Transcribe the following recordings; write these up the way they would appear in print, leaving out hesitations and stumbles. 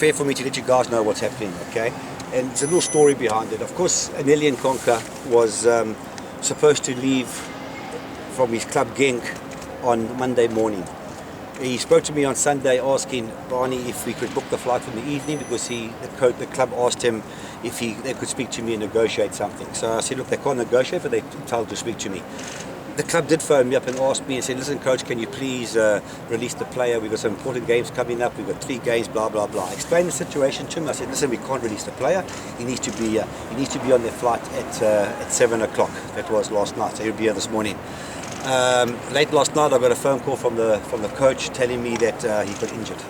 Fair for me to let you guys know what's happening, okay? And there's a little story behind it. Of course, Anele Ngcongca was supposed to leave from his club Genk on Monday morning. He spoke to me on Sunday asking Barney if we could book the flight in the evening because the club asked him if they could speak to me and negotiate something. So I said, look, they can't negotiate, but they're entitled to speak to me. The club did phone me up and asked me and said, listen coach, can you please release the player? We've got some important games coming up, we've got 3 games, blah blah blah. I explained the situation to him. I said, listen, we can't release the player. He needs to be on their flight at 7 o'clock. That was last night, so he'll be here this morning. Late last night I got a phone call from the coach telling me that he got injured.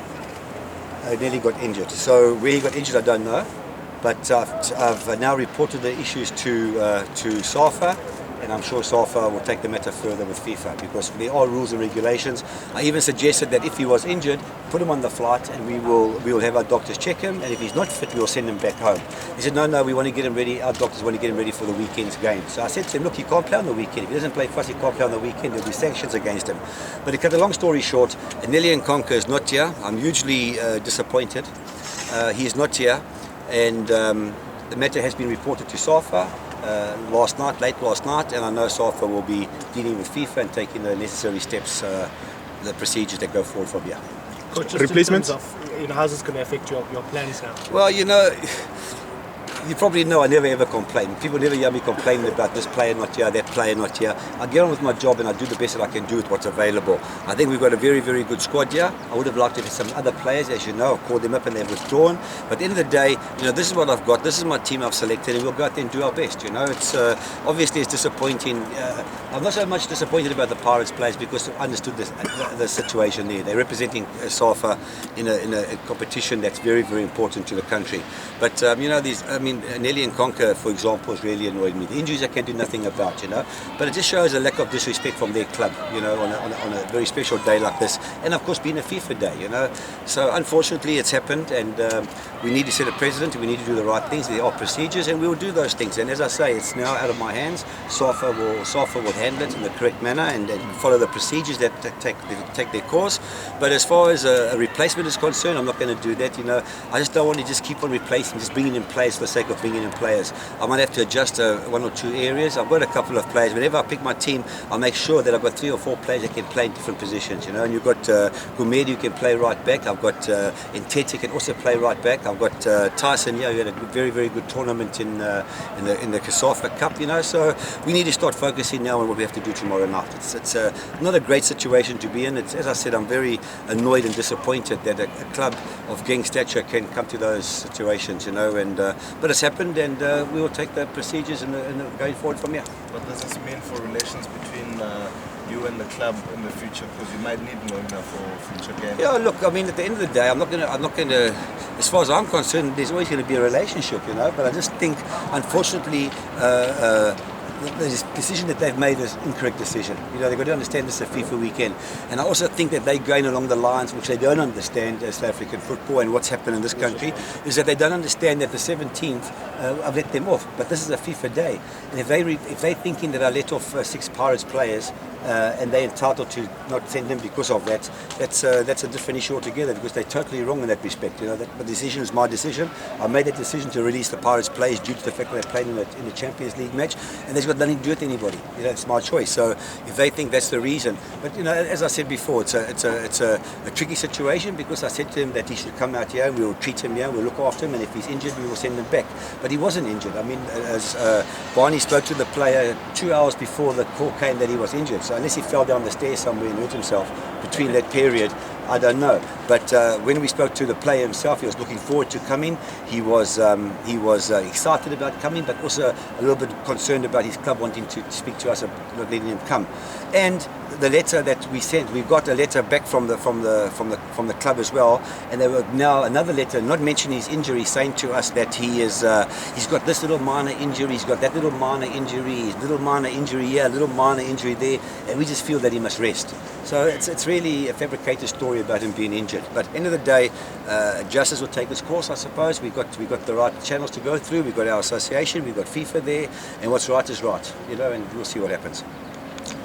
Nearly got injured. So where he got injured I don't know, but I've now reported the issues to SAFA, and I'm sure SAFA will take the matter further with FIFA because there are rules and regulations. I even suggested that if he was injured, put him on the flight and we will have our doctors check him, and if he's not fit, we'll send him back home. He said, no, we want to get him ready, our doctors want to get him ready for the weekend's game. So I said to him, look, he can't play on the weekend. If he doesn't play for us, he can't play on the weekend. There'll be sanctions against him. But to cut a long story short, Anele Ngcongca is not here. I'm hugely disappointed. He is not here, and the matter has been reported to SAFA. Late last night, and I know SAFA will be dealing with FIFA and taking the necessary steps, the procedures that go forward from here. Coach, Replacements? How's this going to affect your plans now? Well, you probably know I never ever complain. People never hear me complaining about this player not here, that player not here. I get on with my job and I do the best that I can do with what's available. I think we've got a very, very good squad here. I would have liked to have some other players, as you know. I've called them up and they've withdrawn. But at the end of the day, this is what I've got. This is my team I've selected, and we'll go out there and do our best. It's obviously it's disappointing. I'm not so much disappointed about the Pirates players because I understood the situation there. They're representing SAFA in a competition that's very, very important to the country. But Anele Ngcongca, for example, has really annoyed me. The injuries I can do nothing about, but it just shows a lack of disrespect from their club, on a very special day like this, and of course being a FIFA day, So unfortunately it's happened, and we need to set a precedent. We need to do the right things. There are procedures, and we will do those things. And as I say, it's now out of my hands. SAFA will handle it in the correct manner and follow the procedures that take their course. But as far as a replacement is concerned, I'm not going to do that. I just don't want to just keep on replacing, just bringing in players for the sake of bringing in players. I might have to adjust 1 or 2 areas. I've got a couple of players. Whenever I pick my team, I'll make sure that I've got 3 or 4 players that can play in different positions. And you've got Gumedi who can play right back. I've got Ntete who can also play right back. I've got Tyson here who had a very, very good tournament in the CASAFA Cup. So we need to start focusing now on what we have to do tomorrow night. It's not a great situation to be in. As I said, I'm very annoyed and disappointed that a club of Genk stature can come to those situations. But it's happened, and we will take the procedures and going forward from here. What does this mean for relations between you and the club in the future? Because you might need Ngcongca for future games. Yeah, look, at the end of the day, I'm not going to. As far as I'm concerned, there's always going to be a relationship, But I just think, unfortunately, the decision that they've made is an incorrect decision. They've got to understand this is a FIFA weekend. And I also think that they're going along the lines which they don't understand as South African football and what's happened in this country, is that they don't understand that the 17th, I've let them off. But this is a FIFA day. And if they're thinking that I let off 6 Pirates players, and they're entitled to not send them because of that, that's a different issue altogether, because they're totally wrong in that respect. The decision is my decision. I made that decision to release the Pirates players due to the fact that they played in the Champions League match, and there's got nothing to do with anybody. It's my choice. So if they think that's the reason, but as I said before, it's a tricky situation, because I said to him that he should come out here and we will treat him here, we'll look after him, and if he's injured we will send him back. But he wasn't injured. As Barney spoke to the player 2 hours before the call came that he was injured. So unless he fell down the stairs somewhere and hurt himself between that period, I don't know. But when we spoke to the player himself, he was looking forward to coming. He was excited about coming, but also a little bit concerned about his club wanting to speak to us about not letting him come. And the letter that we sent, we got a letter back from the club as well, and there were now another letter not mentioning his injury, saying to us that he's got this little minor injury, he's got that little minor injury, little minor injury here, little minor injury there, and we just feel that he must rest. So it's really a fabricated story about him being injured. But at the end of the day, justice will take its course, I suppose. We've got the right channels to go through. We've got our association, we've got FIFA there, and what's right is right, and we'll see what happens.